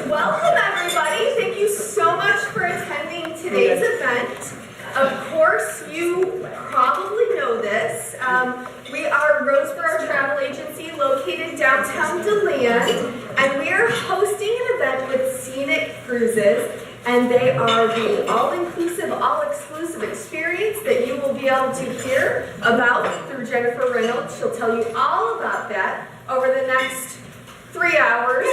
Welcome everybody. Thank you so much for attending today's event. Of course, you probably know this. We are Roseborough Travel Agency located downtown Deland, and we are hosting an event with Scenic Cruises, and they are the all-inclusive, all-exclusive experience that you will be able to hear about through Jennifer Reynolds. She'll tell you all about that over the next 3 hours.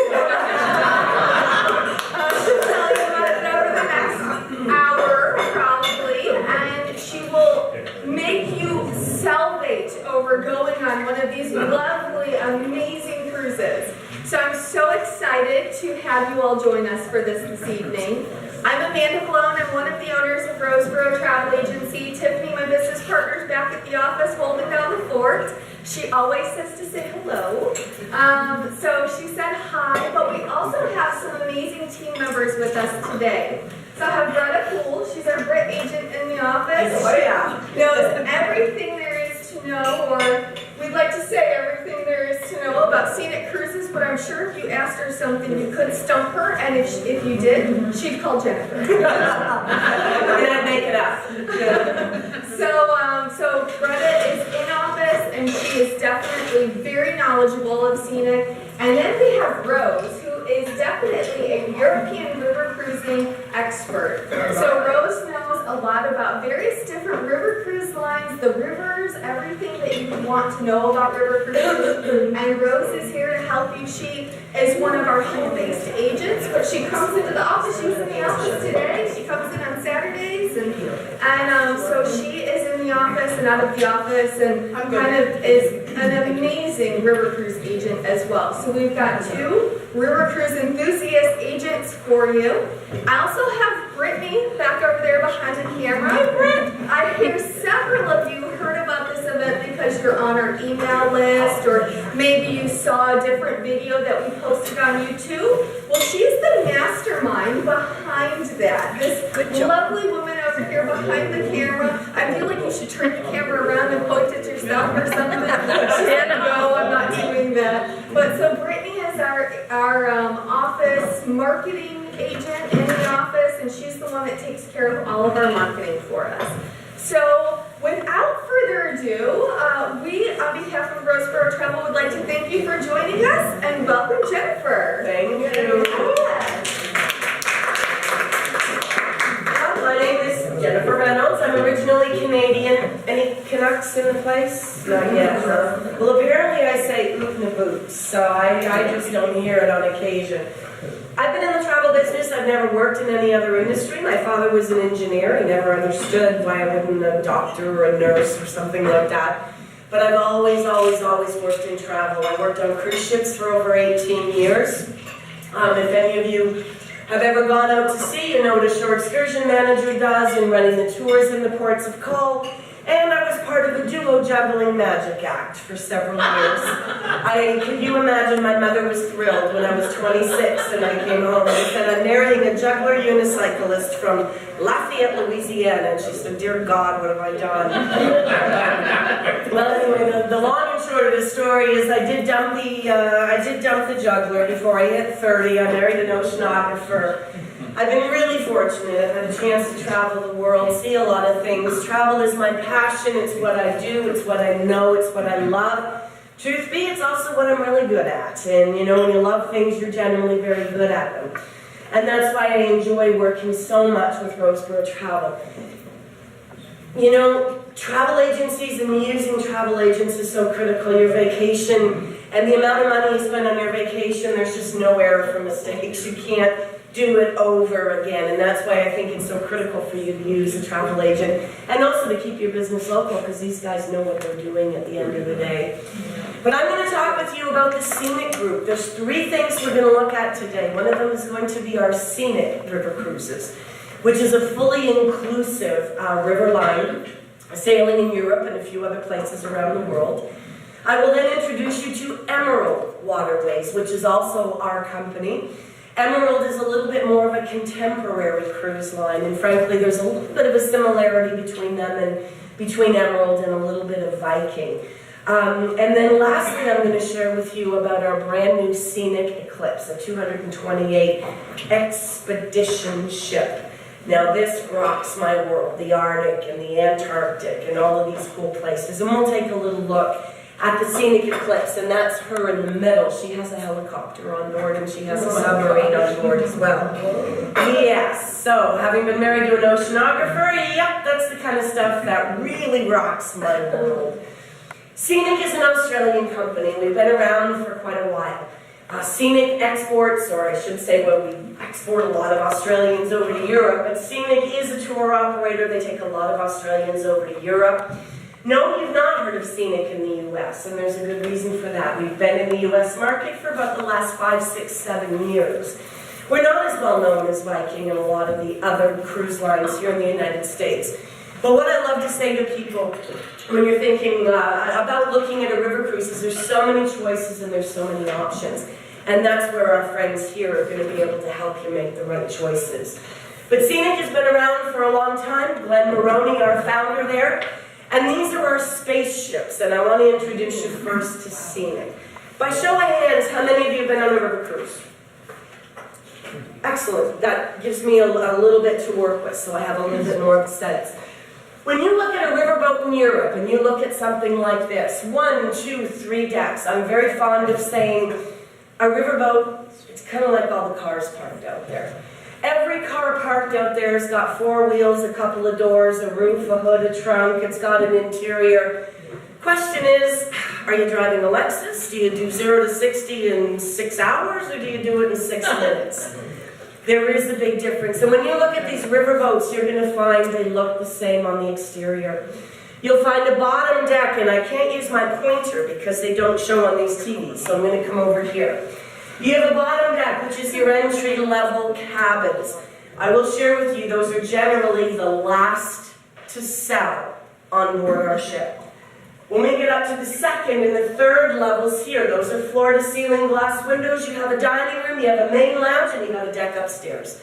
She'll tell you about it over the next hour, probably, and she will make you salivate over going on one of these lovely, amazing cruises. So I'm so excited to have you all join us for this evening. I'm Amanda Malone. I'm one of the owners of Roseborough Travel Agency. Tiffany, my business partner, is back at the office holding down the fort. She always says to say hello. So she said hi, but we also have some amazing team members with us today. So I have Greta Poole. She's our Brit agent in the office. Oh yeah. She knows everything there is to know, or we'd like to say everything there is to know about Scenic Cruises, but I'm sure if you asked her something, you could stump her, and if you did, she'd call Jennifer. And I'd make it up. So Greta is in office, and she is definitely very knowledgeable of Scenic. And then we have Rose, who is definitely a European river cruising expert. So Rose knows a lot about various different river cruise lines, the rivers, everything that you want to know about river cruises. And Rose is here to help you. She is one of our home-based agents, but she comes into the office. She was in the office today. She comes in on Saturdays, and so she is in the office and out of the office, and kind of is an amazing river cruise agent as well. So we've got 2 river cruise enthusiast agents for you. I also have Brittany back over there behind the camera. Hi, Britt. I hear several of you heard about this event because you're on our email list, or maybe you saw a different video that we posted on YouTube. Well, she's the mastermind behind that. This lovely woman over here behind the camera. I feel like you should turn the camera around and point at yourself or something. No, I'm not doing that. But so Brittany is our office marketing agent in the office, and she's the one that takes care of all of our marketing for us. So without further ado, we, on behalf of Roseborough Travel, would like to thank you for joining us, and welcome Jennifer. Thank you. My name is Jennifer Reynolds. I'm originally Canadian. Any Canucks in the place? Not yet, huh? Well, apparently I say oot na boots, so I just don't hear it on occasion. I've been in the travel business. I've never worked in any other industry. My father was an engineer. He never understood why I wasn't a doctor or a nurse or something like that. But I've always worked in travel. I worked on cruise ships for over 18 years. If any of you have ever gone out to sea, you know what a shore excursion manager does in running the tours in the ports of call. And I was part of the duo juggling magic act for several years. Can you imagine, my mother was thrilled when I was 26 and I came home and said, I'm marrying a juggler unicyclist from Lafayette, Louisiana. And she said, dear God, what have I done? Well, anyway, the long and short of the story is I did dump the juggler before I hit 30. I married an oceanographer. I've been really fortunate. I've had a chance to travel the world, see a lot of things. Travel is my passion. It's what I do. It's what I know. It's what I love. Truth be, it's also what I'm really good at. And, you know, when you love things, you're generally very good at them. And that's why I enjoy working so much with Roseborough Travel. You know, travel agencies and using travel agents is so critical. Your vacation and the amount of money you spend on your vacation, there's just no error for mistakes. You can't do it over again, and that's why I think it's so critical for you to use a travel agent, and also to keep your business local, because these guys know what they're doing at the end of the day. But I'm going to talk with you about the Scenic Group. There's 3 things we're going to look at today. One of them is going to be our Scenic River Cruises, which is a fully inclusive river line, sailing in Europe and a few other places around the world. I will then introduce you to Emerald Waterways, which is also our company. Emerald is a little bit more of a contemporary cruise line, and frankly, there's a little bit of a similarity between them and between Emerald and a little bit of Viking. And then lastly, I'm going to share with you about our brand new Scenic Eclipse, a 228 expedition ship. Now this rocks my world, the Arctic and the Antarctic and all of these cool places. And we'll take a little look at the Scenic Eclipse, and that's her in the middle. She has a helicopter on board and she has a submarine on board as well. Yes, so having been married to an oceanographer, yep, that's the kind of stuff that really rocks my world. Scenic is an Australian company. We've been around for quite a while. Scenic exports, or I should say, well, we export a lot of Australians over to Europe, but Scenic is a tour operator. They take a lot of Australians over to Europe. No, you've not heard of Scenic in the U.S., and there's a good reason for that. We've been in the U.S. market for about the last 5, 6, 7 years. We're not as well known as Viking and a lot of the other cruise lines here in the United States. But what I love to say to people when you're thinking about looking at a river cruise is there's so many choices and there's so many options. And that's where our friends here are going to be able to help you make the right choices. But Scenic has been around for a long time. Glenn Maroney, our founder there. And these are our spaceships. And I want to introduce you first to Scenic. By show of hands, how many of you have been on a river cruise? Excellent. That gives me a little bit to work with, so I have a little bit more of a sense. When you look at a riverboat in Europe and you look at something like this, 1, 2, 3 decks, I'm very fond of saying a riverboat, it's kind of like all the cars parked out there. Every car parked out there has got 4 wheels, a couple of doors, a roof, a hood, a trunk, it's got an interior. Question is, are you driving a Lexus? Do you do 0 to 60 in 6 hours or do you do it in 6 minutes? There is a big difference. And when you look at these riverboats, you're going to find they look the same on the exterior. You'll find a bottom deck, and I can't use my pointer because they don't show on these TVs, so I'm going to come over here. You have a bottom deck, which is your entry-level cabins. I will share with you, those are generally the last to sell on board our ship. When we get up to the second and the third levels here, those are floor-to-ceiling glass windows. You have a dining room, you have a main lounge, and you have a deck upstairs.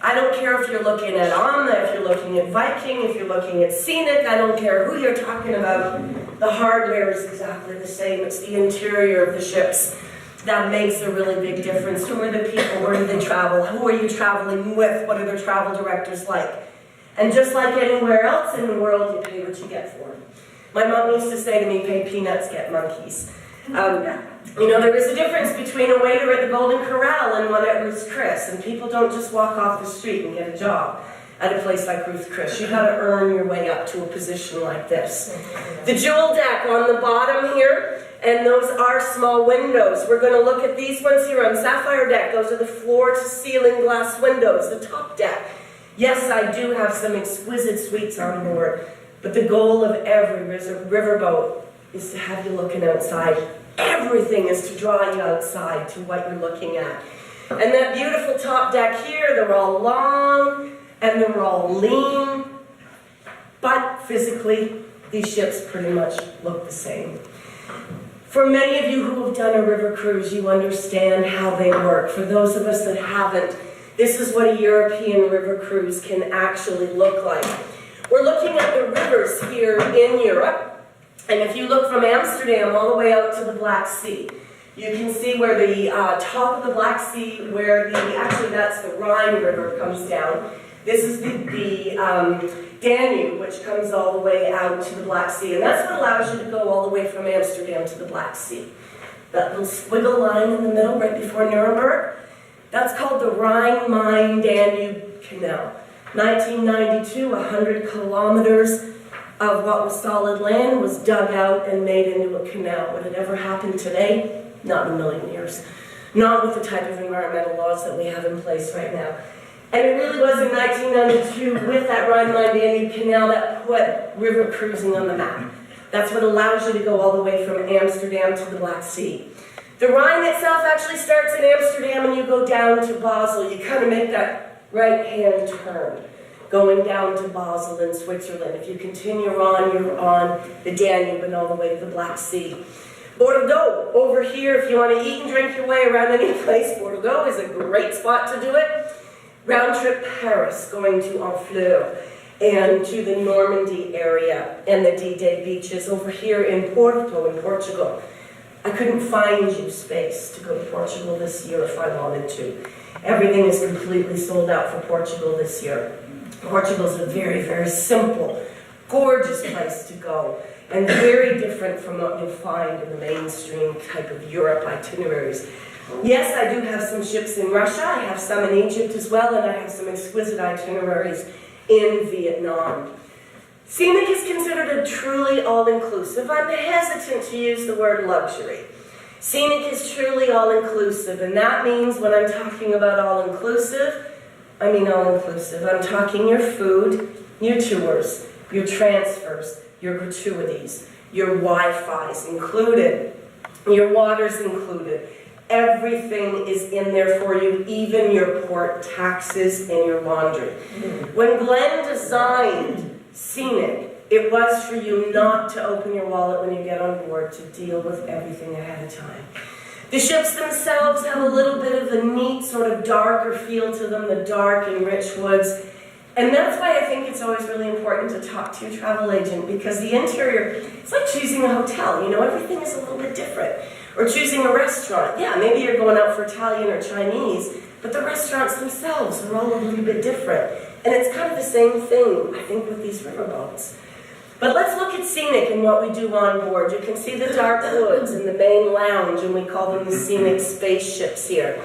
I don't care if you're looking at Omna, if you're looking at Viking, if you're looking at Scenic, I don't care who you're talking about. The hardware is exactly the same. It's the interior of the ships that makes a really big difference. Who are the people? Where do they travel? Who are you traveling with? What are their travel directors like? And just like anywhere else in the world, you pay what you get for it. My mom used to say to me, pay peanuts, get monkeys. You know, there is a difference between a waiter at the Golden Corral and one at Ruth's Chris, and people don't just walk off the street and get a job at a place like Ruth's Chris. You've got to earn your way up to a position like this. The jewel deck on the bottom here, and those are small windows. We're going to look at these ones here on Sapphire deck. Those are the floor-to-ceiling glass windows, the top deck. Yes, I do have some exquisite suites on board. But the goal of every riverboat is to have you looking outside. Everything is to draw you outside to what you're looking at. And that beautiful top deck here, they're all long and they're all lean. But physically, these ships pretty much look the same. For many of you who have done a river cruise, you understand how they work. For those of us that haven't, this is what a European river cruise can actually look like. We're looking at the rivers here in Europe, and if you look from Amsterdam all the way out to the Black Sea, you can see where the top of the Black Sea, actually that's the Rhine River comes down. This is the Danube, which comes all the way out to the Black Sea, and that's what allows you to go all the way from Amsterdam to the Black Sea. That little squiggle line in the middle right before Nuremberg, that's called the Rhine-Main-Danube Canal. 1992, 100 kilometers of what was solid land was dug out and made into a canal. Would it ever happen today? Not in a million years. Not with the type of environmental laws that we have in place right now. And it really was in 1992 with that Rhine-Main-Danube Canal that put river cruising on the map. That's what allows you to go all the way from Amsterdam to the Black Sea. The Rhine itself actually starts in Amsterdam and you go down to Basel. You kind of make that right-hand turn, going down to Basel in Switzerland. If you continue on, you're on the Danube and all the way to the Black Sea. Bordeaux, over here, if you want to eat and drink your way around any place, Bordeaux is a great spot to do it. Round trip Paris, going to Honfleur. and to the Normandy area and the D-Day beaches over here in Porto in Portugal. I couldn't find you space to go to Portugal this year if I wanted to. Everything is completely sold out for Portugal this year. Portugal is a very, very simple, gorgeous place to go, and very different from what you'll find in the mainstream type of Europe itineraries. Yes, I do have some ships in Russia, I have some in Egypt as well, and I have some exquisite itineraries in Vietnam. Scenic is considered a truly all-inclusive. I'm hesitant to use the word luxury. Scenic is truly all-inclusive, and that means when I'm talking about all-inclusive, I mean all-inclusive. I'm talking your food, your tours, your transfers, your gratuities, your Wi-Fi's included, your water's included. Everything is in there for you, even your port taxes and your laundry. When Glenn designed Scenic, it was for you not to open your wallet when you get on board, to deal with everything ahead of time. The ships themselves have a little bit of a neat sort of darker feel to them, the dark and rich woods. And that's why I think it's always really important to talk to your travel agent, because the interior, it's like choosing a hotel, you know, everything is a little bit different. Or choosing a restaurant. Yeah, maybe you're going out for Italian or Chinese, but the restaurants themselves are all a little bit different. And it's kind of the same thing, I think, with these riverboats. But let's look at Scenic and what we do on board. You can see the dark woods and the main lounge, and we call them the Scenic spaceships here.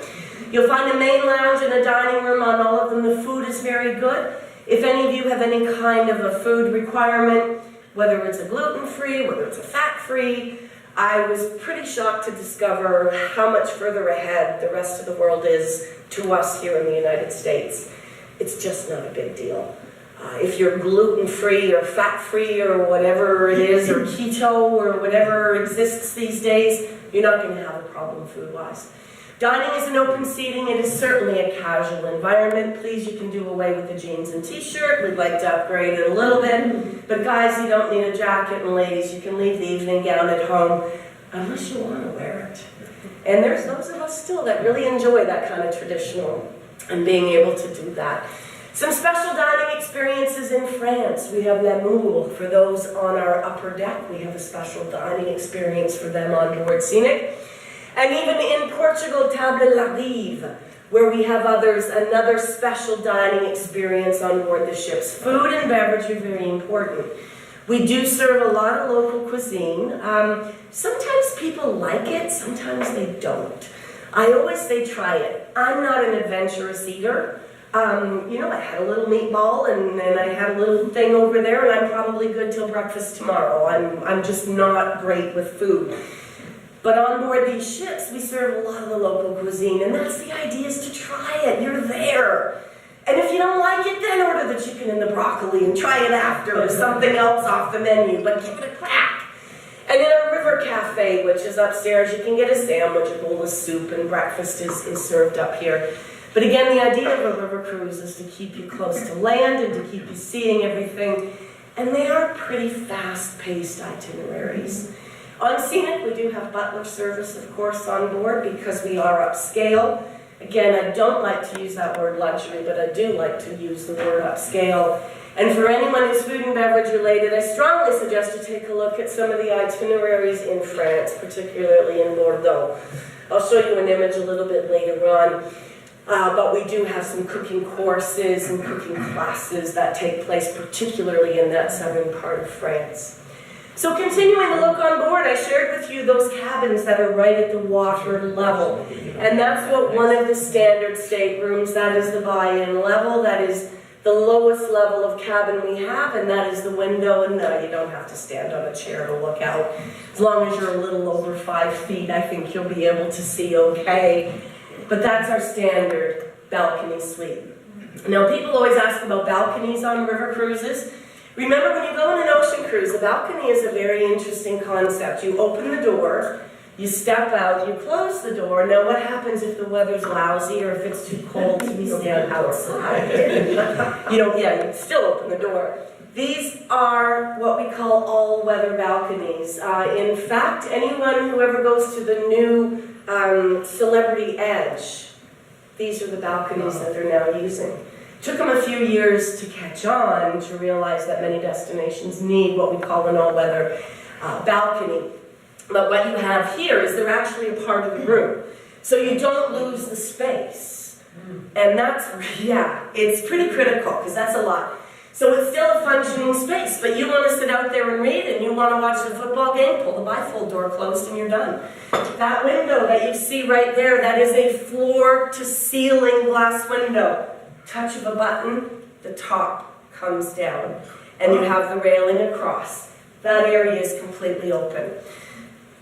You'll find a main lounge and a dining room on all of them. The food is very good. If any of you have any kind of a food requirement, whether it's a gluten-free, whether it's a fat-free, I was pretty shocked to discover how much further ahead the rest of the world is to us here in the United States. It's just not a big deal. If you're gluten-free or fat-free or whatever it is, or keto or whatever exists these days, you're not going to have a problem food-wise. Dining is an open seating. It is certainly a casual environment. Please, you can do away with the jeans and t-shirt. We'd like to upgrade it a little bit. But guys, you don't need a jacket, and ladies, you can leave the evening gown at home, unless you want to wear it. And there's those of us still that really enjoy that kind of traditional and being able to do that. Some special dining experiences in France. We have La Moule. For those on our upper deck, we have a special dining experience for them on board Scenic. And even in Portugal, Table la Rive, where we have another special dining experience on board the ships. Food and beverage are very important. We do serve a lot of local cuisine. Sometimes people like it, sometimes they don't. I always say try it. I'm not an adventurous eater. You know, I had a little meatball and then I had a little thing over there, and I'm probably good till breakfast tomorrow. I'm just not great with food. But on board these ships, we serve a lot of the local cuisine, and that's the idea, is to try it. You're there. And if you don't like it, then order the chicken and the broccoli and try it after, or something else off the menu, but give it a crack. And in our river cafe, which is upstairs, you can get a sandwich, a bowl of soup, and breakfast is served up here. But again, the idea of a river cruise is to keep you close to land and to keep you seeing everything. And they are pretty fast-paced itineraries. On Scenic, we do have butler service, of course, on board because we are upscale. Again, I don't like to use that word luxury, but I do like to use the word upscale. And for anyone who's food and beverage related, I strongly suggest you take a look at some of the itineraries in France, particularly in Bordeaux. I'll show you an image a little bit later on. But we do have some cooking courses and cooking classes that take place particularly in that southern part of France. So continuing the look on board, I shared with you those cabins that are right at the water level. And that's what one of the standard staterooms, that is the buy-in level, that is the lowest level of cabin we have, and that is the window, and no, you don't have to stand on a chair to look out. As long as you're a little over 5 feet, I think you'll be able to see okay. But that's our standard balcony suite. Now, people always ask about balconies on river cruises. Remember, when you go on an ocean cruise, a balcony is a very interesting concept. You open the door, you step out, you close the door. Now, what happens if the weather's lousy or if it's too cold to be stand outside? You still open the door. These are what we call all-weather balconies. In fact, anyone who ever goes to the new Celebrity Edge, these are the balconies that they're now using. Took them a few years to catch on, to realize that many destinations need what we call an all-weather balcony. But what you have here is they're actually a part of the room. So you don't lose the space. And that's, yeah, it's pretty critical, because that's a lot. So it's still a functioning space, but you want to sit out there and read, and you want to watch the football game, pull the bifold door closed, and you're done. That window that you see right there, that is a floor-to-ceiling glass window. Touch of a button, the top comes down, and you have the railing across. That area is completely open.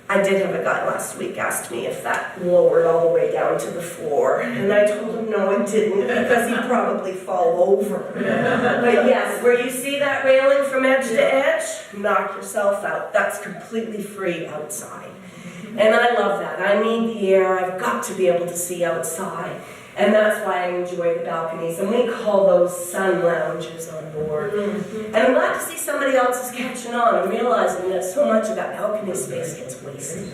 I did have a guy last week ask me if that lowered all the way down to the floor, and I told him no, it didn't, because he'd probably fall over. But yes, where you see that railing from edge to edge, knock yourself out. That's completely free outside. And I love that. I need the air. I've got to be able to see outside. And that's why I enjoy the balconies. And we call those sun lounges on board. And I'm glad to see somebody else is catching on and realizing that so much of that balcony space gets wasted.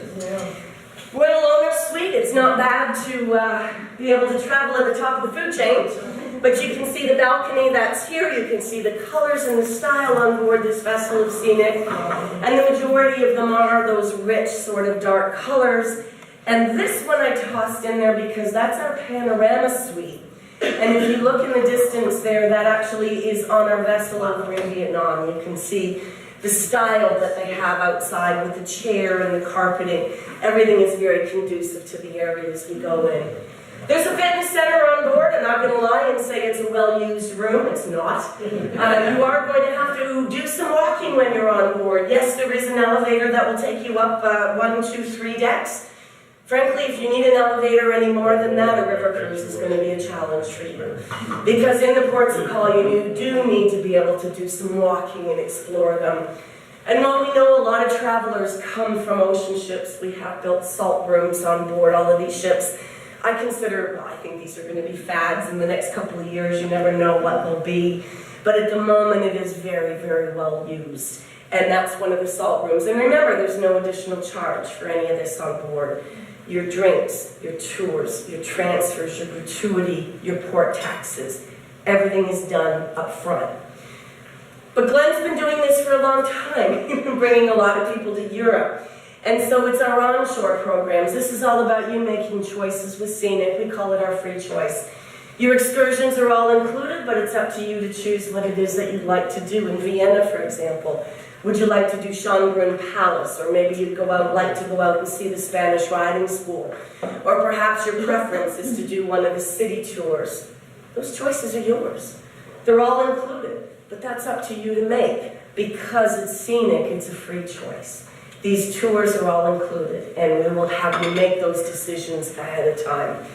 Royal Owner Suite, it's not bad to be able to travel at the top of the food chain. But you can see the balcony that's here. You can see the colors and the style on board this vessel of Scenic. And the majority of them are those rich, sort of dark colors. And this one I tossed in there because that's our panorama suite. And if you look in the distance there, that actually is on our vessel over in Vietnam. You can see the style that they have outside with the chair and the carpeting. Everything is very conducive to the areas we go in. There's a fitness center on board. I'm not going to lie and say it's a well-used room. It's not. You are going to have to do some walking when you're on board. Yes, there is an elevator that will take you up 1, 2, 3 decks. Frankly, if you need an elevator any more than that, a river cruise is going to be a challenge for you. Because in the ports of call, you do need to be able to do some walking and explore them. And while we know a lot of travelers come from ocean ships, we have built salt rooms on board all of these ships. I think these are going to be fads in the next couple of years. You never know what they'll be. But at the moment, it is very, very well used. And that's one of the salt rooms. And remember, there's no additional charge for any of this on board. Your drinks, your tours, your transfers, your gratuity, your port taxes, everything is done up front. But Glenn's been doing this for a long time, bringing a lot of people to Europe. And so it's our onshore programs. This is all about you making choices with Scenic. We call it our free choice. Your excursions are all included, but it's up to you to choose what it is that you'd like to do. In Vienna, for example, would you like to do Schönbrunn Palace? Or maybe you'd like to go out and see the Spanish riding school. Or perhaps your preference is to do one of the city tours. Those choices are yours. They're all included, but that's up to you to make. Because it's Scenic, it's a free choice. These tours are all included, and we will have you make those decisions ahead of time.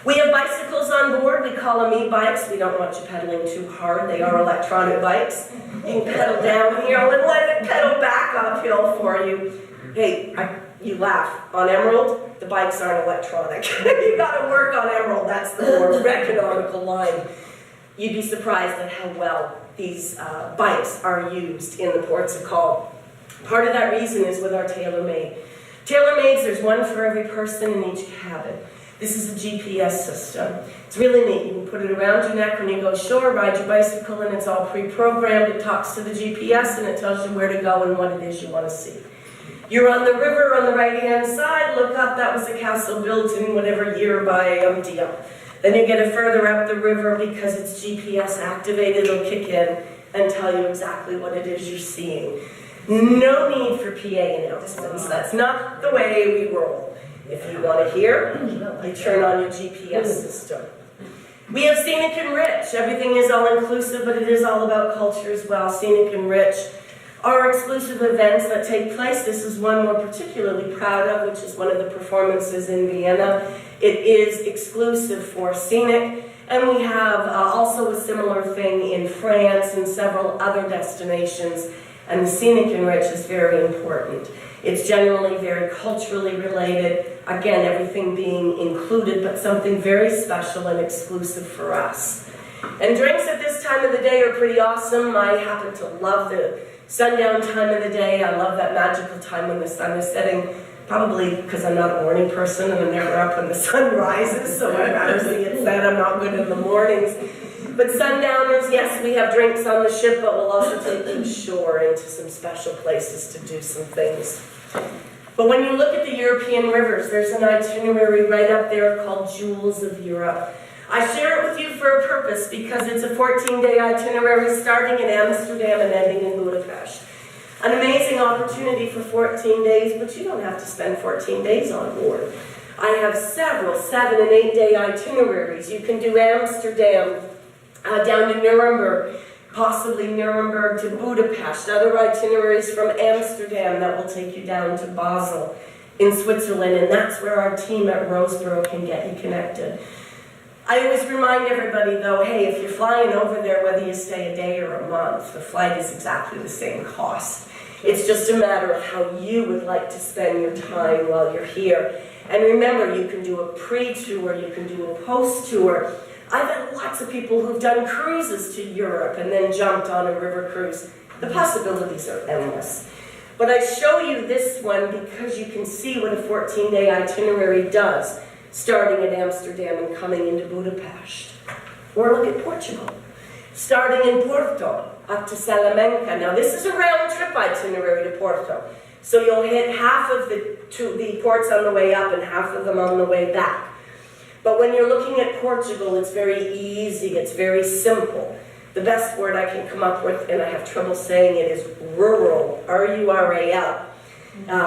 We have bicycles on board. We call them e-bikes. We don't want you pedaling too hard. They are electronic bikes. You can pedal downhill and let it pedal back uphill for you. Hey, you laugh. On Emerald, the bikes aren't electronic. You got to work on Emerald. That's the more economical line. You'd be surprised at how well these bikes are used in the ports of call. Part of that reason is with our tailor-made. Tailor-mades, there's one for every person in each cabin. This is a GPS system. It's really neat. You can put it around your neck when you go ashore, ride your bicycle, and it's all pre-programmed. It talks to the GPS, and it tells you where to go and what it is you want to see. You're on the river on the right-hand side. Look up. That was a castle built in whatever year by Diop. Then you get it further up the river because it's GPS activated. It'll kick in and tell you exactly what it is you're seeing. No need for PA announcements. That's not the way we roll. If you want to hear, you turn on your GPS system. We have Scenic and Rich. Everything is all-inclusive, but it is all about culture as well. Scenic and Rich are exclusive events that take place. This is one we're particularly proud of, which is one of the performances in Vienna. It is exclusive for Scenic, and we have also a similar thing in France and several other destinations. And the Scenic and Rich is very important. It's generally very culturally related. Again, everything being included, but something very special and exclusive for us. And drinks at this time of the day are pretty awesome. I happen to love the sundown time of the day. I love that magical time when the sun is setting, probably because I'm not a morning person and I'm never up when the sun rises, so I'd rather see it set. I'm not good in the mornings. But sundowners, yes, we have drinks on the ship, but we'll also take you ashore into some special places to do some things. But when you look at the European rivers, there's an itinerary right up there called Jewels of Europe. I share it with you for a purpose because it's a 14-day itinerary starting in Amsterdam and ending in Budapest. An amazing opportunity for 14 days, but you don't have to spend 14 days on board. I have several 7- and 8-day itineraries. You can do Amsterdam down to Nuremberg, possibly Nuremberg to Budapest, other itineraries from Amsterdam that will take you down to Basel in Switzerland, and that's where our team at Roseborough can get you connected. I always remind everybody though, hey, if you're flying over there, whether you stay a day or a month, the flight is exactly the same cost. It's just a matter of how you would like to spend your time while you're here. And remember, you can do a pre-tour, you can do a post-tour. I've had lots of people who've done cruises to Europe and then jumped on a river cruise. The possibilities are endless. But I show you this one because you can see what a 14-day itinerary does, starting at Amsterdam and coming into Budapest. Or look at Portugal, starting in Porto up to Salamanca. Now this is a round-trip itinerary to Porto. So you'll hit half of the ports on the way up and half of them on the way back. But when you're looking at Portugal, it's very easy, it's very simple. The best word I can come up with, and I have trouble saying it, is rural, R-U-R-A-L.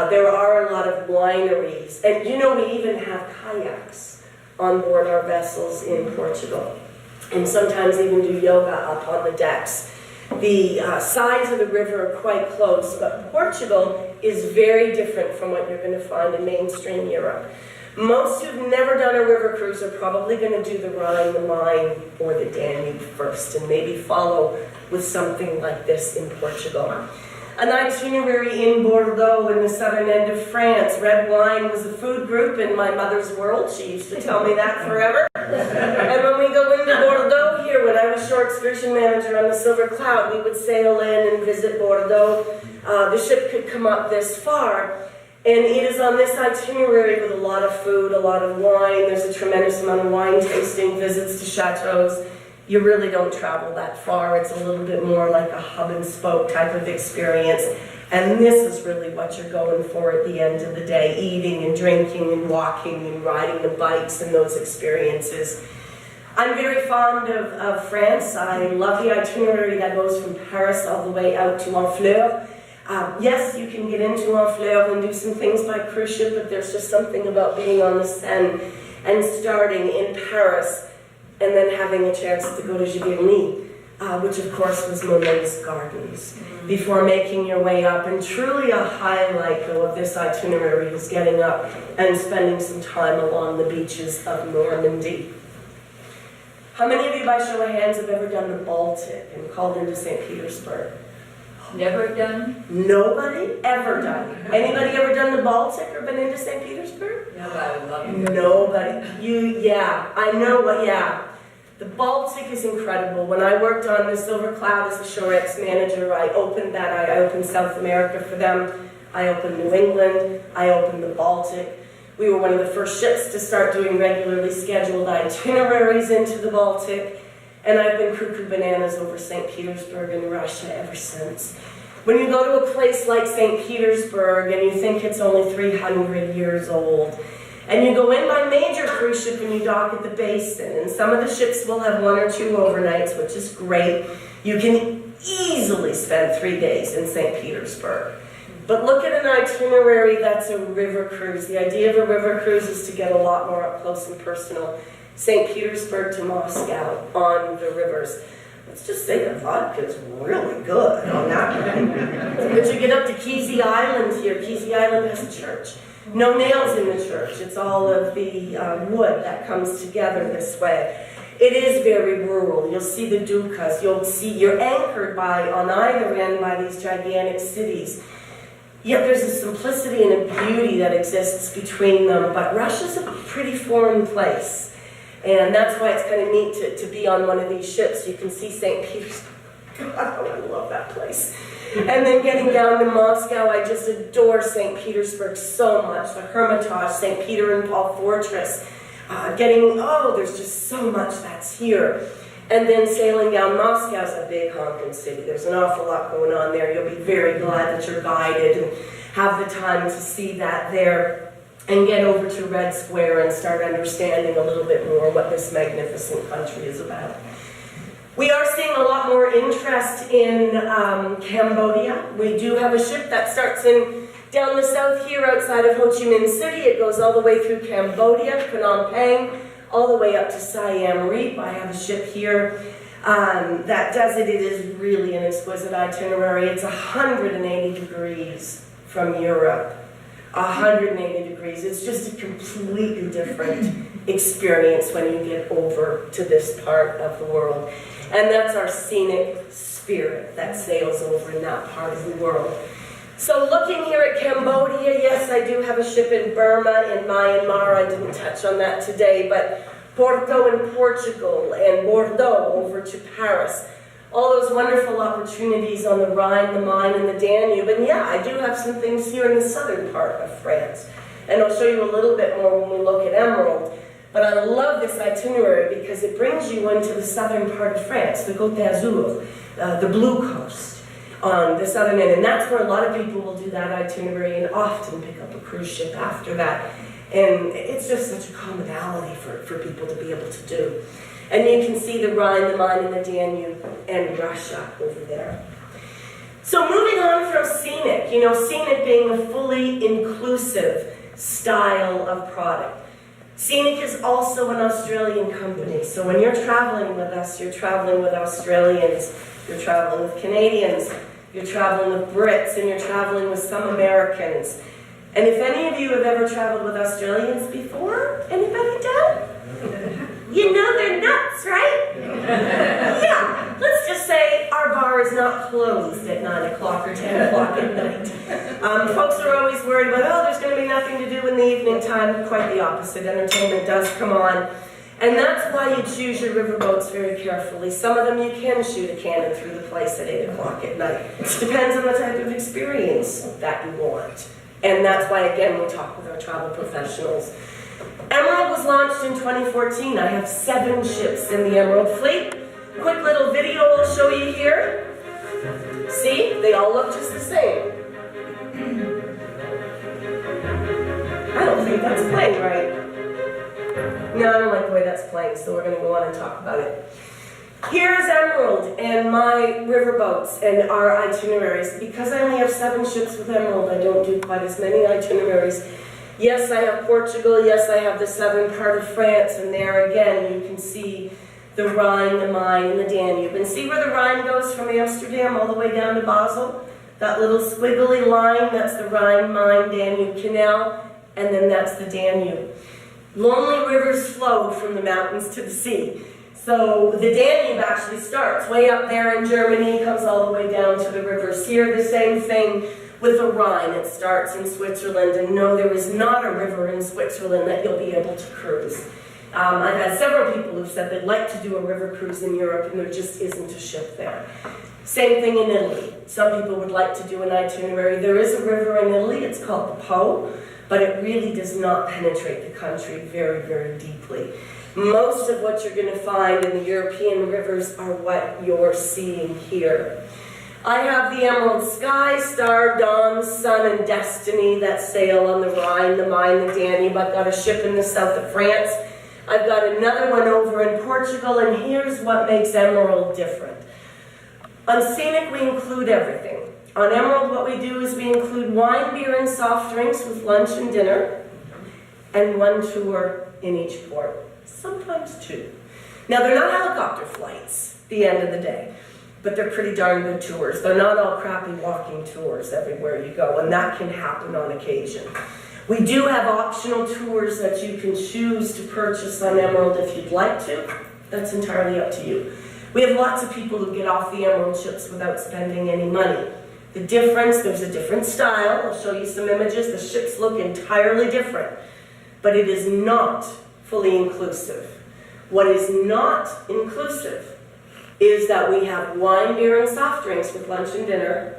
There are a lot of wineries, and you know we even have kayaks on board our vessels in Portugal. And sometimes even do yoga up on the decks. The sides of the river are quite close, but Portugal is very different from what you're going to find in mainstream Europe. Most who've never done a river cruise are probably going to do the Rhine, the Main, or the Danube first, and maybe follow with something like this in Portugal. An itinerary in Bordeaux in the southern end of France. Red wine was a food group in my mother's world. She used to tell me that forever. And when we go into Bordeaux here, when I was shore excursion manager on the Silver Cloud, we would sail in and visit Bordeaux. The ship could come up this far, and it is on this itinerary with a lot of food, a lot of wine. There's a tremendous amount of wine tasting, visits to chateaus. You really don't travel that far. It's a little bit more like a hub and spoke type of experience. And this is really what you're going for at the end of the day, eating and drinking and walking and riding the bikes and those experiences. I'm very fond of France. I love the itinerary that goes from Paris all the way out to Honfleur. Yes, you can get into Honfleur and do some things by cruise ship, but there's just something about being on the Seine and starting in Paris and then having a chance to go to Giverny, which of course was Monet's Gardens, before making your way up. And truly a highlight, though, of this itinerary is getting up and spending some time along the beaches of Normandy. How many of you, by show of hands, have ever done the Baltic and called into St. Petersburg? Never done? Nobody ever done. Anybody ever done the Baltic or been into St. Petersburg? No, I would love it. Nobody. Yeah, I know what, yeah. The Baltic is incredible. When I worked on the Silver Cloud as a shore ex manager, I opened that. I opened South America for them. I opened New England. I opened the Baltic. We were one of the first ships to start doing regularly scheduled itineraries into the Baltic. And I've been cuckoo bananas over St. Petersburg and Russia ever since. When you go to a place like St. Petersburg and you think it's only 300 years old, and you go in by major cruise ship and you dock at the basin, and some of the ships will have 1 or 2 overnights, which is great. You can easily spend 3 days in St. Petersburg. But look at an itinerary that's a river cruise. The idea of a river cruise is to get a lot more up close and personal. St. Petersburg to Moscow on the rivers. Let's just say the vodka is really good on that one. But you get up to Keysy Island here. Keysy Island has a church. No nails in the church. It's all of the wood that comes together this way. It is very rural. You'll see the dukas. You're anchored on either end by these gigantic cities. Yet there's a simplicity and a beauty that exists between them. But Russia's a pretty foreign place. And that's why it's kind of neat to be on one of these ships. You can see St. Petersburg. God, I love that place. And then getting down to Moscow, I just adore St. Petersburg so much. The Hermitage, St. Peter and Paul Fortress. There's just so much that's here. And then sailing down, Moscow's a big honking city. There's an awful lot going on there. You'll be very glad that you're guided and have the time to see that there and get over to Red Square and start understanding a little bit more what this magnificent country is about. We are seeing a lot more interest in Cambodia. We do have a ship that starts down the south here outside of Ho Chi Minh City. It goes all the way through Cambodia, Phnom Penh, all the way up to Siam Reap. I have a ship here that does it. It is really an exquisite itinerary. It's 180 degrees from Europe. 180 degrees. It's just a completely different experience when you get over to this part of the world. And that's our scenic spirit that sails over in that part of the world. So looking here at Cambodia, yes, I do have a ship in Burma, in Myanmar. I didn't touch on that today, but Porto in Portugal and Bordeaux over to Paris. All those wonderful opportunities on the Rhine, the Main, and the Danube. And yeah, I do have some things here in the southern part of France. And I'll show you a little bit more when we look at Emerald. But I love this itinerary because it brings you into the southern part of France, the Côte d'Azur, the blue coast on the southern end. And that's where a lot of people will do that itinerary and often pick up a cruise ship after that. And it's just such a commonality for people to be able to do. And you can see the Rhine, the Main, and the Danube, and Russia over there. So moving on from scenic, scenic being a fully inclusive style of product. Scenic is also an Australian company. So when you're traveling with us, you're traveling with Australians, you're traveling with Canadians, you're traveling with Brits, and you're traveling with some Americans. And if any of you have ever traveled with Australians before, anybody done? You know they're nuts, right? Yeah. Let's just say our bar is not closed at 9 o'clock or 10 o'clock at night. Folks are always worried about, there's going to be nothing to do in the evening time. Quite the opposite. Entertainment does come on. And that's why you choose your riverboats very carefully. Some of them you can shoot a cannon through the place at 8 o'clock at night. It depends on the type of experience that you want. And that's why, again, we talk with our travel professionals. Emerald was launched in 2014. I have 7 ships in the Emerald fleet. Quick little video I'll show you here. See, they all look just the same. I don't think that's playing right. No, I don't like the way that's playing, so we're going to go on and talk about it. Here's Emerald and my riverboats and our itineraries. Because I only have 7 ships with Emerald, I don't do quite as many itineraries. Yes, I have Portugal. Yes, I have the southern part of France. And there again, you can see the Rhine, the Main, and the Danube. And see where the Rhine goes from Amsterdam all the way down to Basel? That little squiggly line, that's the Rhine, Main, Danube Canal. And then that's the Danube. Lonely rivers flow from the mountains to the sea. So the Danube actually starts way up there in Germany, comes all the way down to the rivers here. The same thing with the Rhine. It starts in Switzerland, and no, there is not a river in Switzerland that you'll be able to cruise. I've had several people who've said they'd like to do a river cruise in Europe, and there just isn't a ship there. Same thing in Italy. Some people would like to do an itinerary. There is a river in Italy, it's called the Po, but it really does not penetrate the country very, very deeply. Most of what you're going to find in the European rivers are what you're seeing here. I have the Emerald Sky, Star, Dawn, Sun, and Destiny that sail on the Rhine, the Main, the Danube. I've got a ship in the south of France. I've got another one over in Portugal, and here's what makes Emerald different. On Scenic, we include everything. On Emerald, what we do is we include wine, beer, and soft drinks with lunch and dinner, and 1 tour in each port, sometimes 2. Now, they're not helicopter flights at the end of the day, but they're pretty darn good tours. They're not all crappy walking tours everywhere you go, and that can happen on occasion. We do have optional tours that you can choose to purchase on Emerald if you'd like to. That's entirely up to you. We have lots of people who get off the Emerald ships without spending any money. The difference, there's a different style. I'll show you some images. The ships look entirely different, but it is not fully inclusive. What is not inclusive is that we have wine, beer, and soft drinks with lunch and dinner,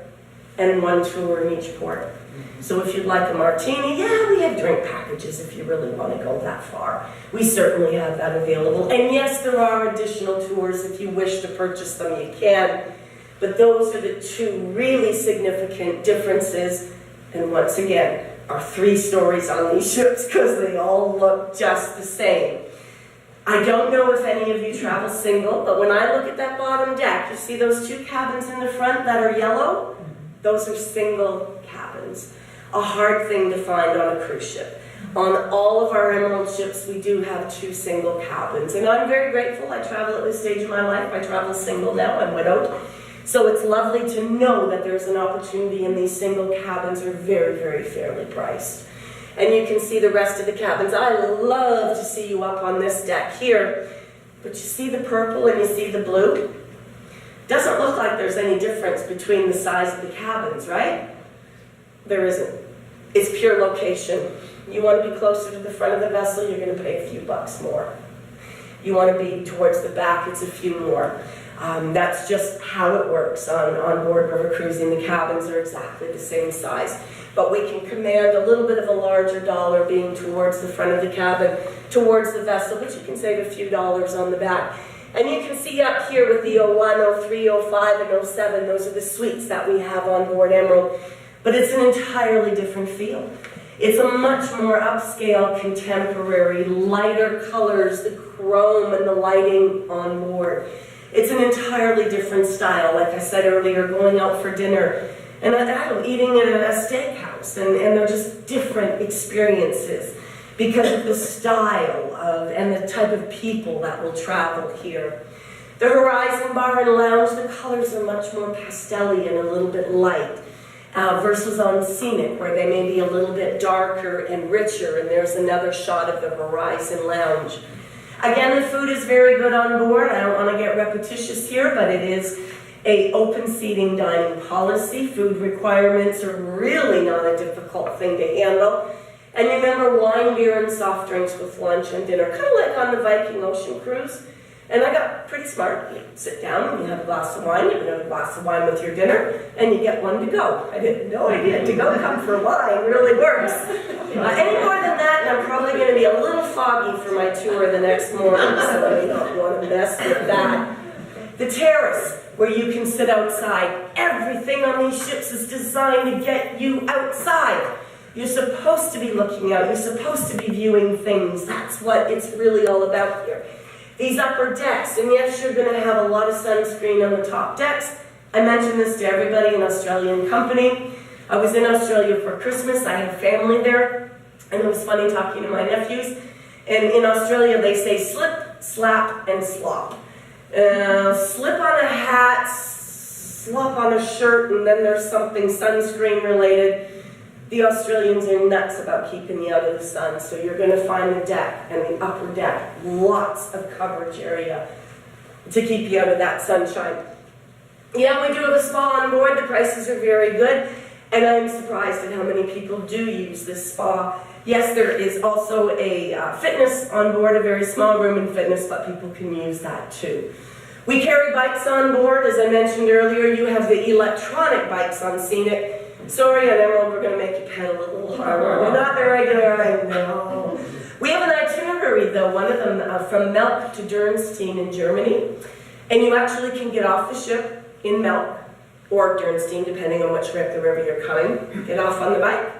and 1 tour in each port. So if you'd like a martini, yeah, we have drink packages if you really want to go that far. We certainly have that available. And yes, there are additional tours. If you wish to purchase them, you can. But those are the 2 really significant differences. And once again, our 3 stories on these ships, because they all look just the same. I don't know if any of you travel single, but when I look at that bottom deck, you see those 2 cabins in the front that are yellow? Those are single cabins. A hard thing to find on a cruise ship. On all of our Emerald ships, we do have 2 single cabins. And I'm very grateful. I travel at this stage of my life. I travel single now. I'm widowed. So it's lovely to know that there's an opportunity, and these single cabins are very, very fairly priced. And you can see the rest of the cabins. I love to see you up on this deck here. But you see the purple and you see the blue? Doesn't look like there's any difference between the size of the cabins, right? There isn't. It's pure location. You want to be closer to the front of the vessel, you're going to pay a few bucks more. You want to be towards the back, it's a few more. That's just how it works on board river cruising. The cabins are exactly the same size. But we can command a little bit of a larger dollar being towards the front of the cabin, towards the vessel, but you can save a few dollars on the back. And you can see up here with the 01, 03, 05, and 07, those are the suites that we have on board Emerald. But it's an entirely different feel. It's a much more upscale, contemporary, lighter colors, the chrome and the lighting on board. It's an entirely different style. Like I said earlier, going out for dinner and eating in a steakhouse, and they're just different experiences because of the style of and the type of people that will travel here. The Horizon Bar and Lounge, the colors are much more pastel-y and a little bit light. Versus on Scenic, where they may be a little bit darker and richer, and there's another shot of the Horizon Lounge. Again, the food is very good on board. I don't want to get repetitious here, but it is an open seating dining policy. Food requirements are really not a difficult thing to handle. And remember, wine, beer, and soft drinks with lunch and dinner, kind of like on the Viking Ocean Cruise. And I got pretty smart. You sit down, and you have a glass of wine, you have a glass of wine with your dinner, and you get one to go. I had no idea to go come for wine really works. Any more than that, and I'm probably going to be a little foggy for my tour the next morning, so you don't want to mess with that. The terrace, where you can sit outside. Everything on these ships is designed to get you outside. You're supposed to be looking out. You're supposed to be viewing things. That's what it's really all about here. These upper decks, and yes, you're going to have a lot of sunscreen on the top decks. I mentioned this to everybody in Australian company. I was in Australia for Christmas. I have family there, and it was funny talking to my nephews. And in Australia, they say slip, slap, and slop. Slip on a hat, slop on a shirt, and then there's something sunscreen related. The Australians are nuts about keeping you out of the sun, so you're going to find the deck and the upper deck, lots of coverage area to keep you out of that sunshine. Yeah, we do have a spa on board. The prices are very good, and I'm surprised at how many people do use this spa. Yes, there is also a fitness on board, a very small room in fitness, but people can use that too. We carry bikes on board. As I mentioned earlier, you have the electronic bikes on Scenic. Sorry, on Emerald, we're going to make you pedal a little harder. We're not the regular, I know. We have an itinerary, though, one of them from Melk to Dürnstein in Germany. And you actually can get off the ship in Melk or Dürnstein, depending on which the river you're coming. Get off on the bike,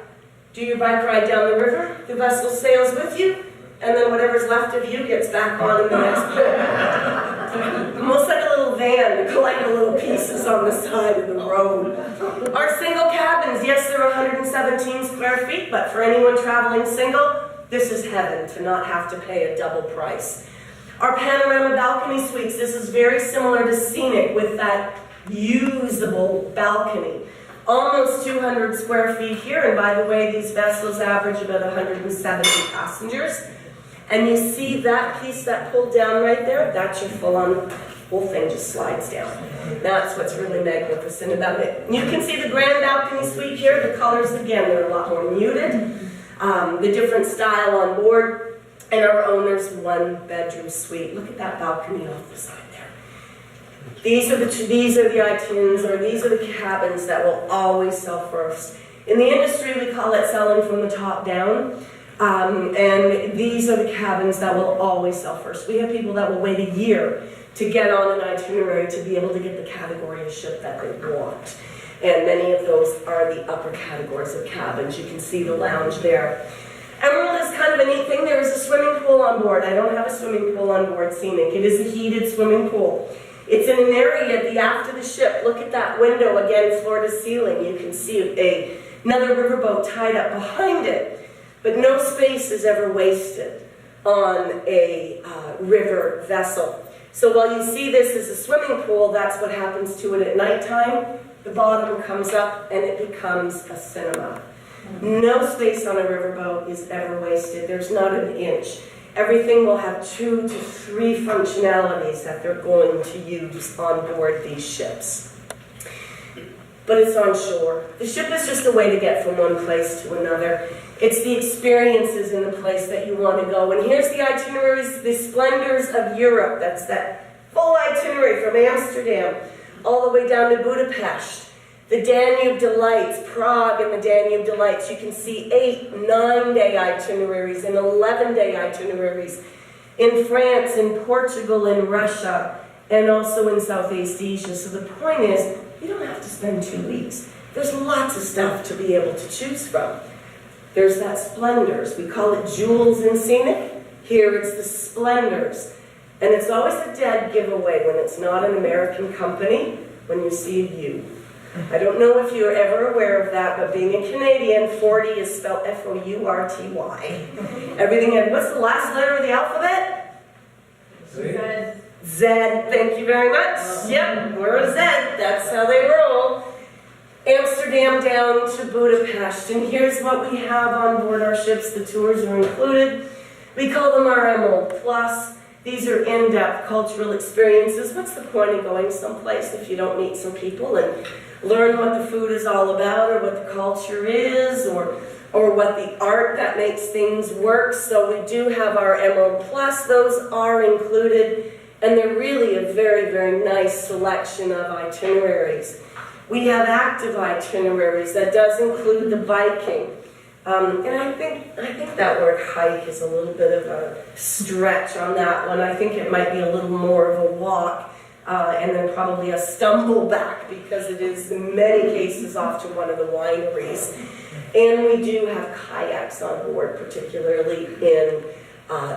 do your bike ride down the river, the vessel sails with you, and then whatever's left of you gets back on in the next port. Almost like a little van to collect the little pieces on the side of the road. Our single cabins, yes, they're 117 square feet, but for anyone traveling single, this is heaven to not have to pay a double price. Our panorama balcony suites, this is very similar to Scenic with that usable balcony. Almost 200 square feet here, and by the way, these vessels average about 170 passengers. And you see that piece that pulled down right there? That's your full-on, whole thing just slides down. That's what's really magnificent about it. You can see the grand balcony suite here. The colors, again, they're a lot more muted. The different style on board. And our owner's one-bedroom suite. Look at that balcony off the side there. These are the itinerants, or these are the cabins that will always sell first. In the industry, we call it selling from the top down. And these are the cabins that will always sell first. We have people that will wait a year to get on an itinerary to be able to get the category of ship that they want. And many of those are the upper categories of cabins. You can see the lounge there. Emerald is kind of a neat thing. There is a swimming pool on board. I don't have a swimming pool on board Scenic. It is a heated swimming pool. It's in an area at the aft of the ship. Look at that window again, floor to ceiling. You can see another riverboat tied up behind it. But no space is ever wasted on a river vessel. So while you see this as a swimming pool, that's what happens to it at nighttime. The bottom comes up and it becomes a cinema. No space on a riverboat is ever wasted. There's not an inch. Everything will have 2 to 3 functionalities that they're going to use on board these ships. But it's on shore. The ship is just a way to get from one place to another. It's the experiences in the place that you want to go. And here's the itineraries, the splendors of Europe. That's that full itinerary from Amsterdam all the way down to Budapest. The Danube Delights, Prague and the Danube Delights. You can see 8, 9-day itineraries and 11-day itineraries in France, in Portugal, in Russia, and also in Southeast Asia. So the point is, you don't have to spend 2 weeks. There's lots of stuff to be able to choose from. There's that splendors. We call it jewels in Scenic. Here it's the splendors. And it's always a dead giveaway when it's not an American company, when you see a U. I don't know if you're ever aware of that, but being a Canadian, 40 is spelled F-O-U-R-T-Y. Everything had, what's the last letter of the alphabet? Z. Z, thank you very much. Yep, we're a Z, that's how they roll. Amsterdam down to Budapest, and here's what we have on board our ships. The tours are included. We call them our Emerald Plus. These are in-depth cultural experiences. What's the point of going someplace if you don't meet some people and learn what the food is all about, or what the culture is, or what the art that makes things work? So we do have our Emerald Plus. Those are included, and they're really a very, very nice selection of itineraries. We have active itineraries that does include the biking. And I think that word hike is a little bit of a stretch on that one. I think it might be a little more of a walk and then probably a stumble back, because it is in many cases off to one of the wineries. And we do have kayaks on board, particularly in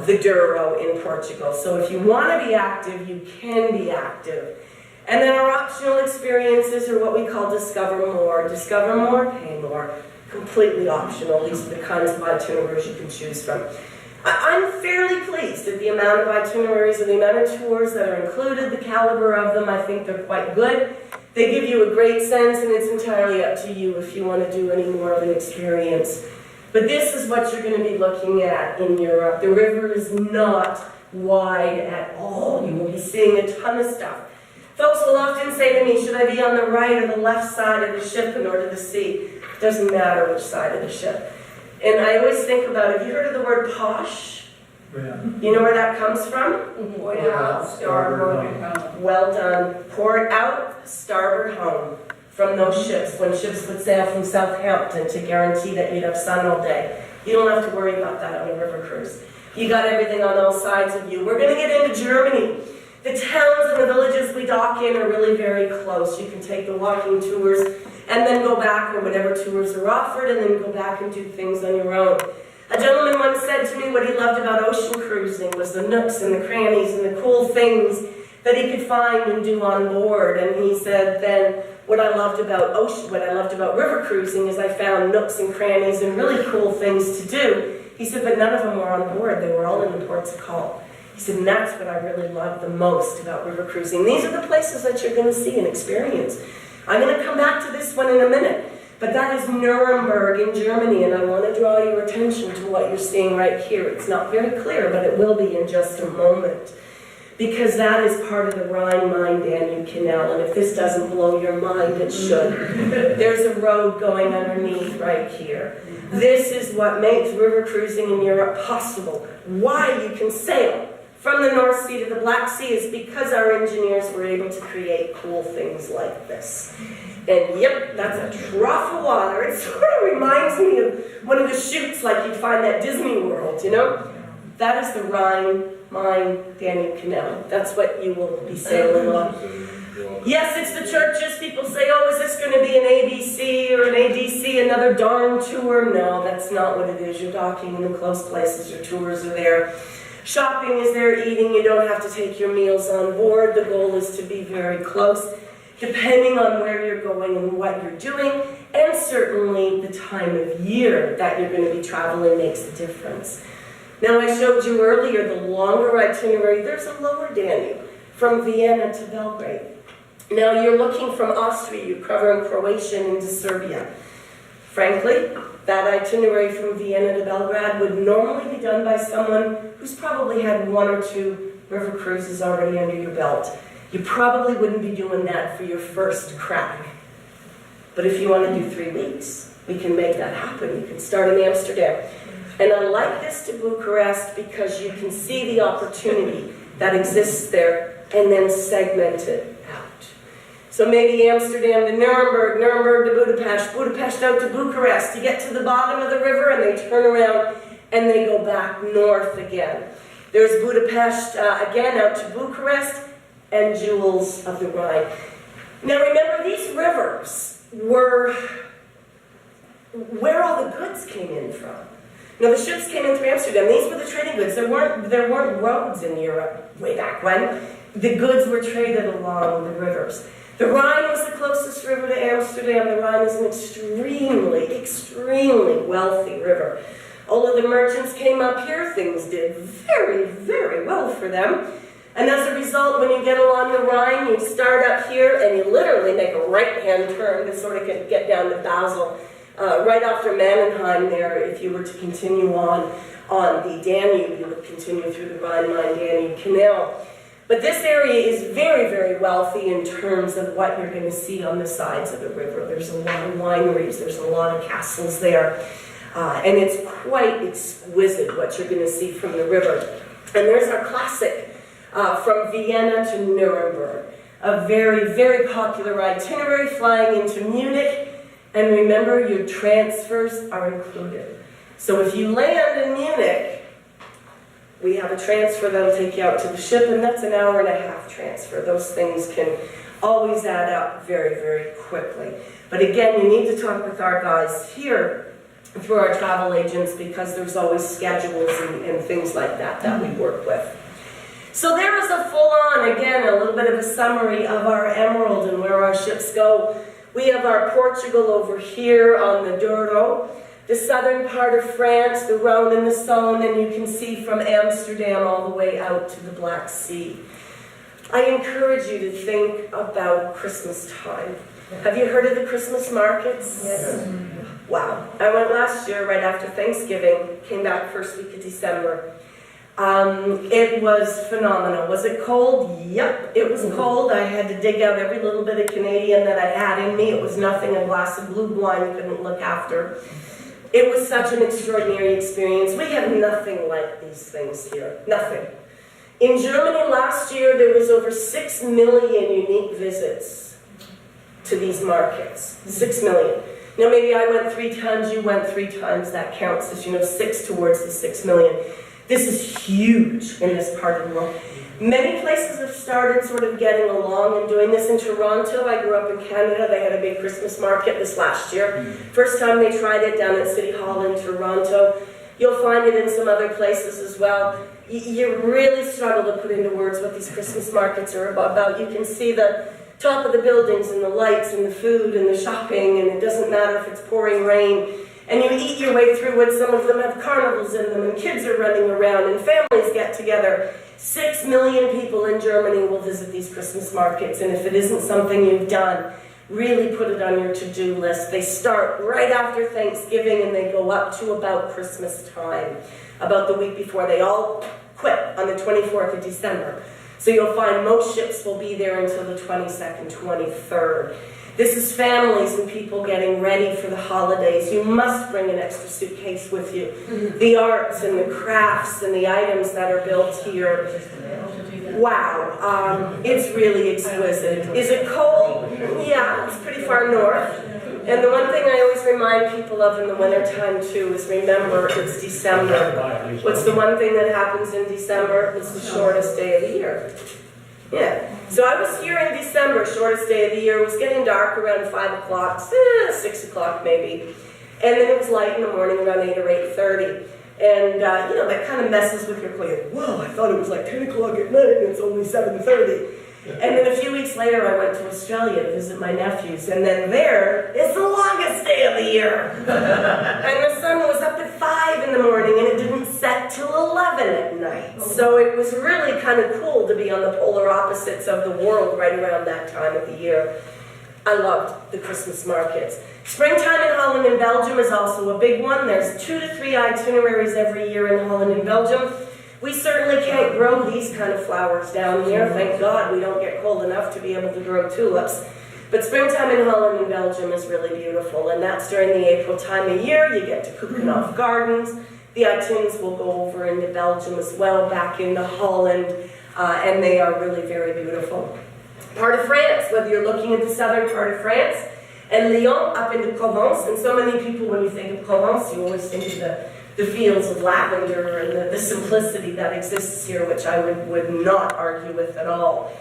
the Douro in Portugal. So if you want to be active, you can be active. And then our optional experiences are what we call Discover More. Discover More, pay more. Completely optional. These are the kinds of itineraries you can choose from. I'm fairly pleased at the amount of itineraries and the amount of tours that are included, the caliber of them. I think they're quite good. They give you a great sense, and it's entirely up to you if you want to do any more of an experience. But this is what you're going to be looking at in Europe. The river is not wide at all. You will be seeing a ton of stuff. Folks will often say to me, should I be on the right or the left side of the ship in order to see? It doesn't matter which side of the ship. And I always think about, have you heard of the word posh? Yeah. You know where that comes from? Point out, starboard, home. Well done. Port out, starboard home. From those ships, when ships would sail from Southampton to guarantee that you'd have sun all day. You don't have to worry about that on a river cruise. You got everything on all sides of you. We're going to get into Germany. The towns and the villages we dock in are really very close. You can take the walking tours and then go back, or whatever tours are offered, and then go back and do things on your own. A gentleman once said to me what he loved about ocean cruising was the nooks and the crannies and the cool things that he could find and do on board. And he said then, what I loved about river cruising is I found nooks and crannies and really cool things to do. He said, but none of them were on board. They were all in the ports of call. He said, and that's what I really love the most about river cruising. These are the places that you're going to see and experience. I'm going to come back to this one in a minute, but that is Nuremberg in Germany, and I want to draw your attention to what you're seeing right here. It's not very clear, but it will be in just a moment, because that is part of the Rhine-Main-Danube Canal, and if this doesn't blow your mind, it should. There's a road going underneath right here. This is what makes river cruising in Europe possible. Why you can sail from the North Sea to the Black Sea is because our engineers were able to create cool things like this. And yep, that's a trough of water. It sort of reminds me of one of the chutes like you'd find at Disney World, you know? That is the Rhine-Main-Danube Canal. That's what you will be sailing on. Yes, it's the churches. People say, oh, is this going to be an ABC or an ADC, another darn tour? No, that's not what it is. You're docking in the close places. Your tours are there. Shopping is there, eating. You don't have to take your meals on board. The goal is to be very close, depending on where you're going and what you're doing, and certainly the time of year that you're going to be traveling makes a difference. Now, I showed you earlier the longer itinerary. There's a lower Danube from Vienna to Belgrade. Now, you're looking from Austria, you're covering Croatia into Serbia. Frankly, that itinerary from Vienna to Belgrade would normally be done by someone who's probably had 1 or 2 river cruises already under your belt. You probably wouldn't be doing that for your first crack. But if you want to do 3 weeks, we can make that happen. You can start in Amsterdam. And I like this to Bucharest because you can see the opportunity that exists there and then segment it out. So maybe Amsterdam to Nuremberg, Nuremberg to Budapest, Budapest out to Bucharest. You get to the bottom of the river and they turn around and they go back north again. There's Budapest again out to Bucharest and Jewels of the Rhine. Now remember, these rivers were where all the goods came in from. Now the ships came in through Amsterdam. These were the trading goods. There weren't roads in Europe way back when. The goods were traded along the rivers. The Rhine was the closest river to Amsterdam. The Rhine is an extremely, extremely wealthy river. Although the merchants came up here, things did very, very well for them. And as a result, when you get along the Rhine, you start up here and you literally make a right-hand turn to sort of get down to Basel. Right after Mannheim there, if you were to continue on the Danube, you would continue through the Rhine-Main-Danube Canal. But this area is very, very wealthy in terms of what you're going to see on the sides of the river. There's a lot of wineries, there's a lot of castles there, and it's quite exquisite what you're going to see from the river. And there's our classic from Vienna to Nuremberg, a very, very popular itinerary flying into Munich. And remember, your transfers are included. So if you land in Munich, we have a transfer that'll take you out to the ship, and that's an 1.5-hour transfer. Those things can always add up very, very quickly. But again, you need to talk with our guys here through our travel agents because there's always schedules and things like that we work with. So there is a full-on, again, a little bit of a summary of our Emerald and where our ships go. We have our Portugal over here on the Douro, the southern part of France, the Rhone and the Saône, and you can see from Amsterdam all the way out to the Black Sea. I encourage you to think about Christmas time. Have you heard of the Christmas markets? Yes. Wow. I went last year right after Thanksgiving, came back first week of December. It was phenomenal. Was it cold? Yep, it was cold. I had to dig out every little bit of Canadian that I had in me. It was nothing a glass of blue wine couldn't look after. It was such an extraordinary experience. We have nothing like these things here. Nothing. In Germany last year, there was over 6 million unique visits to these markets. 6 million. Now maybe I went 3 times, you went 3 times. That counts as, 6 towards the 6 million. This is huge in this part of the world. Many places have started sort of getting along and doing this. In Toronto, I grew up in Canada, they had a big Christmas market this last year. First time they tried it down at City Hall in Toronto. You'll find it in some other places as well. You really struggle to put into words what these Christmas markets are about. You can see the top of the buildings and the lights and the food and the shopping, and it doesn't matter if it's pouring rain. And you eat your way through it. Some of them have carnivals in them, and kids are running around, and families get together. 6 million people in Germany will visit these Christmas markets, and if it isn't something you've done, really put it on your to-do list. They start right after Thanksgiving, and they go up to about Christmas time, about the week before. They all quit on the 24th of December. So you'll find most ships will be there until the 22nd, 23rd. This is families and people getting ready for the holidays. You must bring an extra suitcase with you. The arts and the crafts and the items that are built here. Wow, it's really exquisite. Is it cold? Yeah, it's pretty far north. And the one thing I always remind people of in the wintertime too is remember it's December. What's the one thing that happens in December? It's the shortest day of the year. Yeah. So I was here in December, shortest day of the year. It was getting dark around 5 o'clock, 6 o'clock maybe. And then it was light in the morning around 8 or 8:30. And, you know, that kind of messes with your plan. Whoa, I thought it was like 10 o'clock at night and it's only 7:30. And then a few weeks later, I went to Australia to visit my nephews. And then there, it's the longest day of the year. And the sun was up at 5 in the morning and it didn't set till 11 at night. So it was really kind of cool to be on the polar opposites of the world right around that time of the year. I loved the Christmas markets. Springtime in Holland and Belgium is also a big one. There's 2 to 3 itineraries every year in Holland and Belgium. We certainly can't grow these kind of flowers down here. Thank God we don't get cold enough to be able to grow tulips. But springtime in Holland and Belgium is really beautiful, and that's during the April time of year. You get to Keukenhof Gardens. The Itins will go over into Belgium as well, back into Holland, and they are really very beautiful. Part of France, whether you're looking at the southern part of France, and Lyon up into Provence, and so many people, when you think of Provence, you always think of the fields of lavender and the simplicity that exists here, which I would not argue with at all.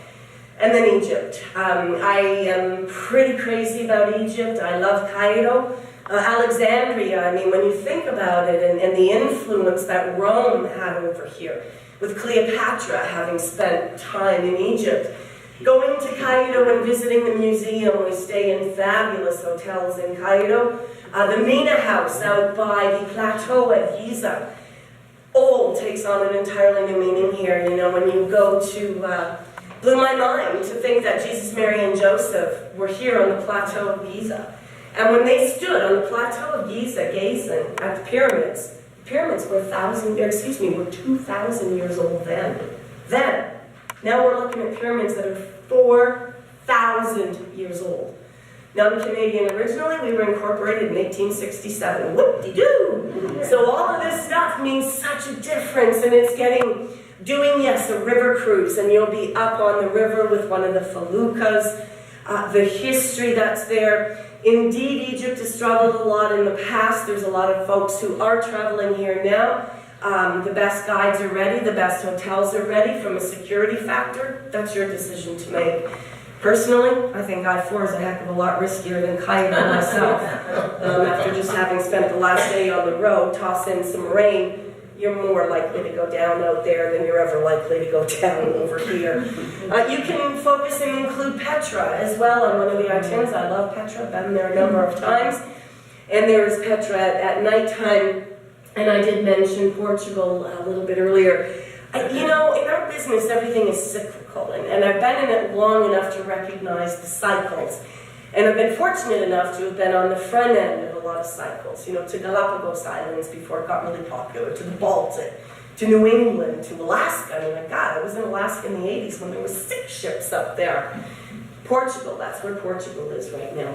And then Egypt. I am pretty crazy about Egypt. I love Cairo. Alexandria, I mean, when you think about it and the influence that Rome had over here, with Cleopatra having spent time in Egypt, going to Cairo and visiting the museum, we stay in fabulous hotels in Cairo. The Mina House out by the plateau at Giza. Old takes on an entirely new meaning here. You know, when you go to, blew my mind to think that Jesus, Mary, and Joseph were here on the plateau of Giza. And when they stood on the plateau of Giza gazing at the pyramids were 2,000 years old then. Now we're looking at pyramids that are 4,000 years old. Now I'm Canadian originally, we were incorporated in 1867. Whoop-de-doo! So all of this stuff means such a difference, and it's doing a river cruise, and you'll be up on the river with one of the feluccas, the history that's there. Indeed, Egypt has struggled a lot in the past. There's a lot of folks who are traveling here now. The best guides are ready, the best hotels are ready. From a security factor, that's your decision to make. Personally, I think I-4 is a heck of a lot riskier than Cairo myself. After just having spent the last day on the road, toss in some rain, you're more likely to go down out there than you're ever likely to go down over here. You can focus and include Petra as well on one of the Itins. I love Petra, been there a number of times. And there's Petra at nighttime. And I did mention Portugal a little bit earlier. You know, in our business, everything is cyclical, and I've been in it long enough to recognize the cycles. And I've been fortunate enough to have been on the front end of a lot of cycles, you know, to Galapagos Islands before it got really popular, to the Baltic, to New England, to Alaska. I mean, my God, I was in Alaska in the 80s when there were 6 ships up there. Portugal, that's where Portugal is right now.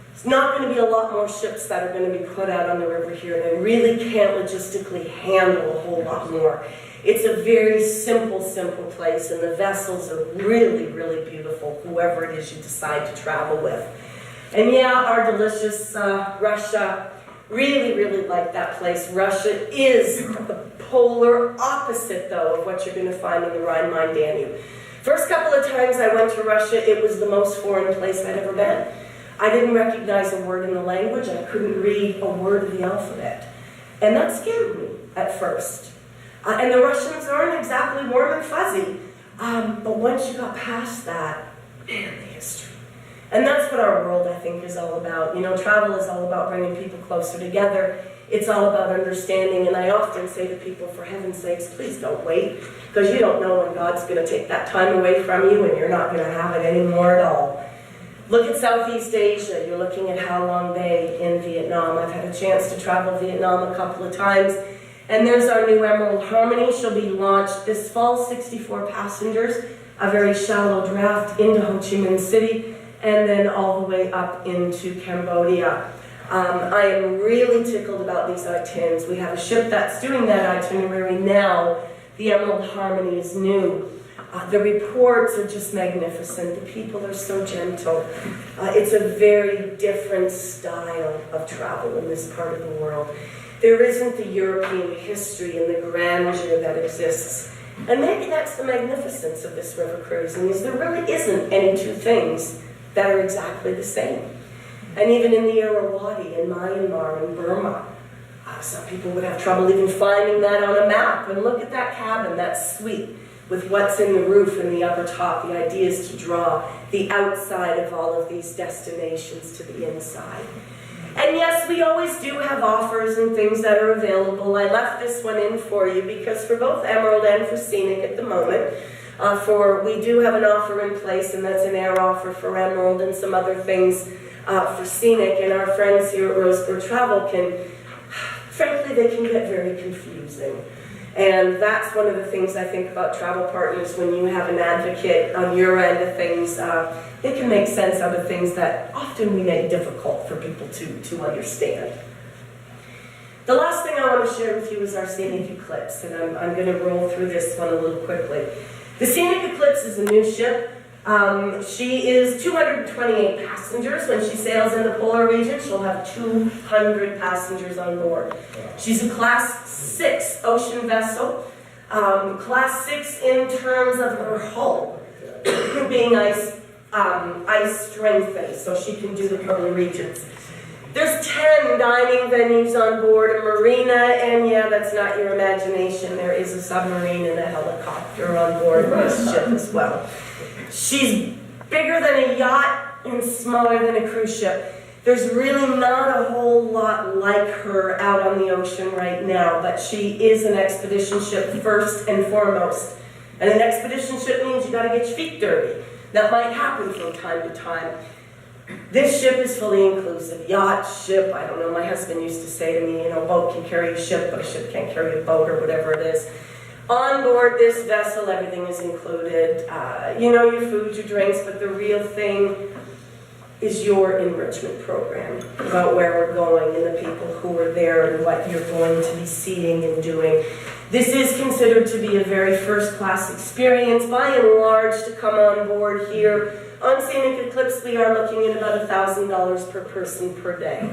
There's not going to be a lot more ships that are going to be put out on the river here. They really can't logistically handle a whole lot more. It's a very simple place, and the vessels are really, really beautiful, whoever it is you decide to travel with. And yeah, our delicious Russia, really, really like that place. Russia is the polar opposite, though, of what you're going to find in the Rhine-Main-Danube. First couple of times I went to Russia, it was the most foreign place I'd ever been. I didn't recognize a word in the language. I couldn't read a word of the alphabet. And that scared me at first. And the Russians aren't exactly warm and fuzzy. But once you got past that, man, the history. And that's what our world, I think, is all about. You know, travel is all about bringing people closer together. It's all about understanding. And I often say to people, for heaven's sakes, please don't wait. Because you don't know when God's going to take that time away from you and you're not going to have it anymore at all. Look at Southeast Asia. You're looking at Ha Long Bay in Vietnam. I've had a chance to travel Vietnam a couple of times. And there's our new Emerald Harmony. She'll be launched this fall, 64 passengers. a very shallow draft into Ho Chi Minh City, and then all the way up into Cambodia. I am really tickled about these itineraries. We have a ship that's doing that itinerary now. The Emerald Harmony is new. The reports are just magnificent. The people are so gentle. It's a very different style of travel in this part of the world. There isn't the European history and the grandeur that exists. And maybe that's the magnificence of this river cruising, is there really isn't any two things that are exactly the same. And even in the Irrawaddy, in Myanmar, in Burma, some people would have trouble even finding that on a map. And look at that cabin, that suite, with what's in the roof and the upper top. The idea is to draw the outside of all of these destinations to the inside. And yes, we always do have offers and things that are available. I left this one in for you because for both Emerald and for Scenic at the moment, we do have an offer in place, and that's an air offer for Emerald and some other things for Scenic. And our friends here at Roseborough Travel frankly, they can get very confusing. And that's one of the things I think about travel partners when you have an advocate on your end of things. They can make sense out of things that often we make difficult for people to understand. The last thing I want to share with you is our Scenic Eclipse, and I'm going to roll through this one a little quickly. The Scenic Eclipse is a new ship. She is 228 passengers. When she sails in the polar region, she'll have 200 passengers on board. She's a Class 6 ocean vessel. Class 6 in terms of her hull being ice strengthened, so she can do the polar regions. There's 10 dining venues on board, a marina, and yeah, that's not your imagination. There is a submarine and a helicopter on board this ship as well. She's bigger than a yacht and smaller than a cruise ship. There's really not a whole lot like her out on the ocean right now, but she is an expedition ship first and foremost. And an expedition ship means you gotta get your feet dirty. That might happen from time to time. This ship is fully inclusive. Yacht, ship, I don't know, my husband used to say to me, boat can carry a ship, but a ship can't carry a boat or whatever it is. On board this vessel, everything is included. Your food, your drinks, but the real thing is your enrichment program about where we're going and the people who are there and what you're going to be seeing and doing. This is considered to be a very first-class experience by and large to come on board here. On Scenic Eclipse, we are looking at about $1,000 per person per day.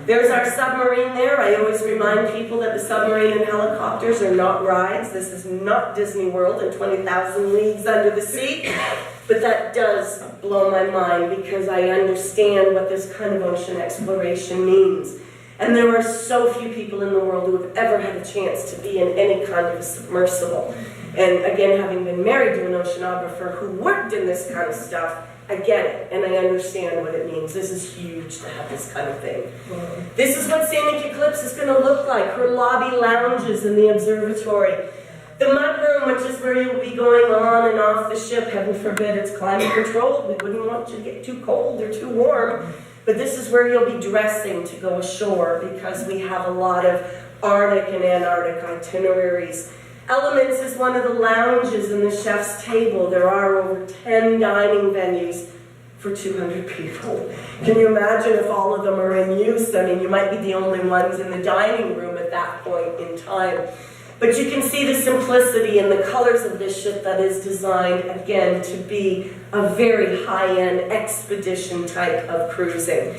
There's our submarine there. I always remind people that the submarine and helicopters are not rides. This is not Disney World and 20,000 Leagues Under the Sea. But that does blow my mind because I understand what this kind of ocean exploration means. And there are so few people in the world who have ever had a chance to be in any kind of a submersible. And again, having been married to an oceanographer who worked in this kind of stuff, I get it, and I understand what it means. This is huge to have this kind of thing. This is what Scenic Eclipse is going to look like. Her lobby lounges in the observatory. The mudroom, which is where you'll be going on and off the ship. Heaven forbid it's climate controlled. We wouldn't want you to get too cold or too warm. But this is where you'll be dressing to go ashore because we have a lot of Arctic and Antarctic itineraries. Elements is one of the lounges in the chef's table. There are over 10 dining venues for 200 people. Can you imagine if all of them are in use? I mean, you might be the only ones in the dining room at that point in time. But you can see the simplicity and the colors of this ship that is designed, again, to be a very high-end expedition type of cruising.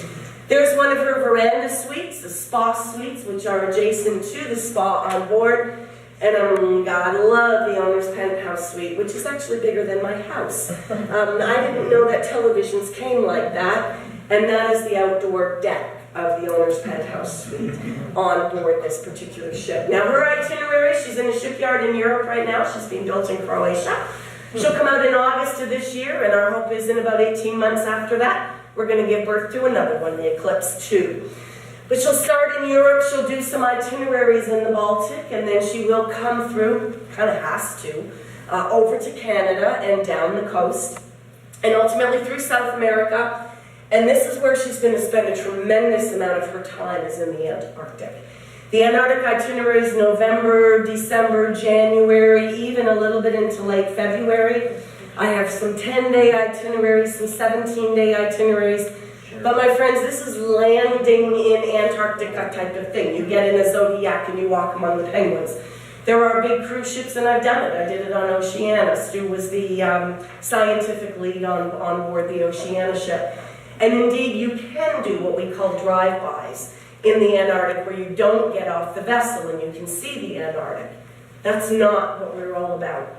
There's one of her veranda suites, the spa suites, which are adjacent to the spa on board. And God, I love the owner's penthouse suite, which is actually bigger than my house. I didn't know that televisions came like that. And that is the outdoor deck of the owner's penthouse suite on board this particular ship. Now her itinerary, she's in a shipyard in Europe right now. She's being built in Croatia. She'll come out in August of this year, and our hope is in about 18 months after that, we're going to give birth to another one, the Eclipse 2. But she'll start in Europe, she'll do some itineraries in the Baltic, and then she will come through, kind of has to, over to Canada and down the coast, and ultimately through South America. And this is where she's going to spend a tremendous amount of her time, is in the Antarctic. The Antarctic itinerary is November, December, January, even a little bit into late February. I have some 10-day itineraries, some 17-day itineraries. But my friends, this is landing in Antarctica type of thing. You get in a Zodiac and you walk among the penguins. There are big cruise ships, and I've done it. I did it on Oceana. Stu was the scientific lead on board the Oceana ship. And indeed, you can do what we call drive-bys in the Antarctic, where you don't get off the vessel and you can see the Antarctic. That's not what we're all about.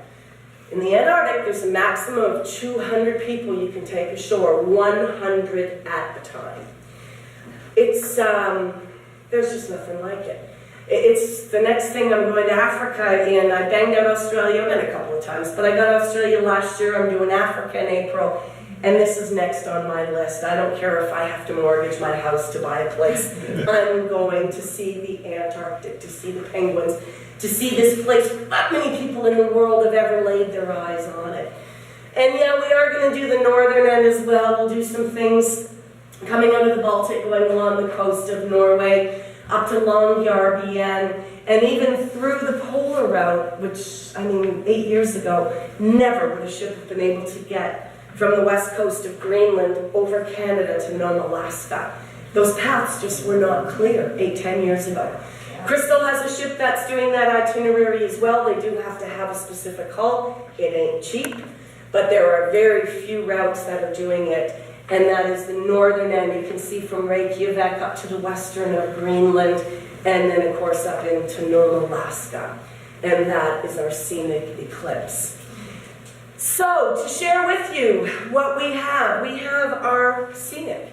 In the Antarctic, there's a maximum of 200 people you can take ashore, 100 at a time. It's, there's just nothing like it. It's the next thing. I'm going to Africa, and I banged out Australia. I've been a couple of times, but I got Australia last year. I'm doing Africa in April, and this is next on my list. I don't care if I have to mortgage my house to buy a place. I'm going to see the Antarctic, to see the penguins, to see this place not many people in the world have ever laid their eyes on it. And yeah, we are going to do the northern end as well. We'll do some things coming out of the Baltic, going along the coast of Norway, up to Longyearbyen, and even through the polar route, which, 8 years ago, never would a ship have been able to get from the west coast of Greenland over Canada to Nome, Alaska. Those paths just were not clear 8-10 years ago. Crystal has a ship that's doing that itinerary as well. They do have to have a specific hull. It ain't cheap, but there are very few routes that are doing it, and that is the northern end. You can see from Reykjavik up to the western of Greenland, and then of course up into Nome, Alaska. And that is our Scenic Eclipse. So, to share with you what we have our Scenic,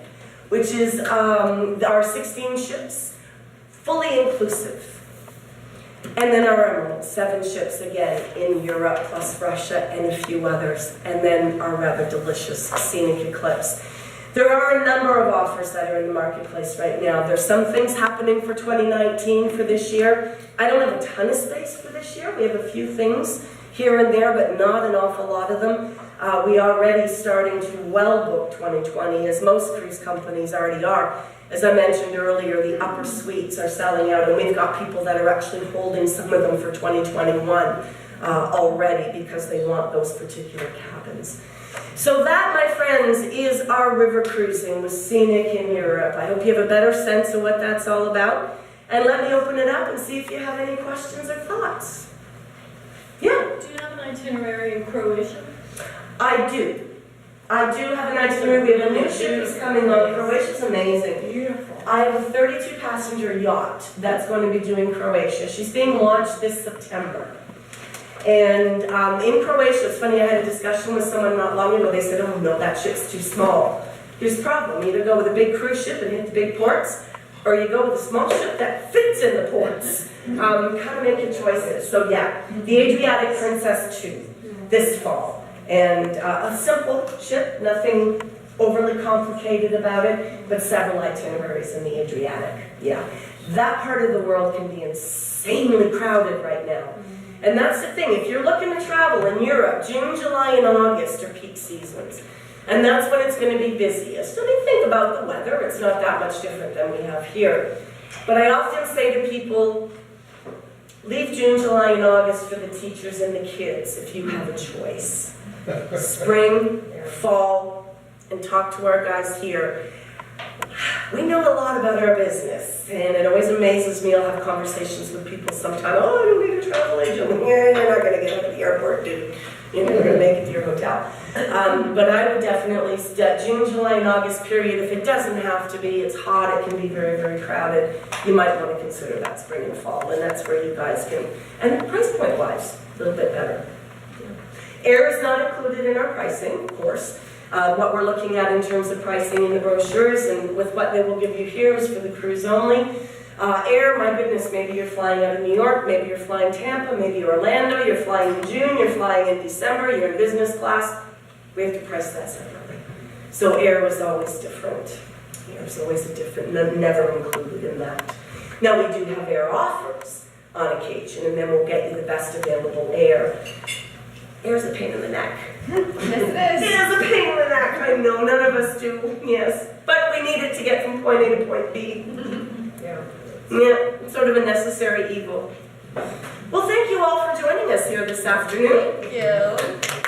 which is our 16 ships, fully inclusive. And then our Emerald, 7 ships again in Europe, plus Russia and a few others. And then our rather delicious Scenic Eclipse. There are a number of offers that are in the marketplace right now. There's some things happening for 2019 for this year. I don't have a ton of space for this year. We have a few things here and there, but not an awful lot of them. We are already starting to well book 2020, as most cruise companies already are. As I mentioned earlier, the upper suites are selling out, and we've got people that are actually holding some of them for 2021 already because they want those particular cabins. So that, my friends, is our river cruising with Scenic in Europe. I hope you have a better sense of what that's all about. And let me open it up and see if you have any questions or thoughts. Yeah? Do you have an itinerary in Croatia? I do. I do have an itinerary. We have a new ship that's coming on. Croatia's amazing. Beautiful. I have a 32-passenger yacht that's going to be doing Croatia. She's being launched this September. And in Croatia, it's funny, I had a discussion with someone not long ago. They said, oh no, that ship's too small. Here's the problem. You either go with a big cruise ship and hit the big ports, or you go with a small ship that fits in the ports. Kind of make your choices. So yeah, the Adriatic Princess 2 this fall. And a simple ship, nothing overly complicated about it, but several itineraries in the Adriatic. Yeah, that part of the world can be insanely crowded right now. And that's the thing, if you're looking to travel in Europe, June, July, and August are peak seasons. And that's when it's going to be busiest. So you think about the weather, it's not that much different than we have here. But I often say to people, leave June, July, and August for the teachers and the kids if you have a choice. Spring, fall, and talk to our guys here. We know a lot about our business, and it always amazes me. I'll have conversations with people sometimes. Oh, I don't need a travel agent. Yeah, you're not going to get out of the airport, dude. You're never going to make it to your hotel. But I would definitely, June, July, and August period, if it doesn't have to be, it's hot, it can be very, very crowded, you might want to consider that spring and fall, and that's where you guys can, and price point-wise, a little bit better. Air is not included in our pricing, of course. What we're looking at in terms of pricing in the brochures and with what they will give you here is for the cruise only. Air, my goodness, maybe you're flying out of New York, maybe you're flying Tampa, maybe you're Orlando, you're flying in June, you're flying in December, you're in business class. We have to price that separately. So air was always different. Air is always a different, never included in that. Now we do have air offers on occasion, and then we'll get you the best available air. Air's a pain in the neck. Yes, it is. It is a pain in the neck, I know, none of us do, yes. But we need it to get from point A to point B. Yeah, sort of a necessary evil. Well, thank you all for joining us here this afternoon. Thank you.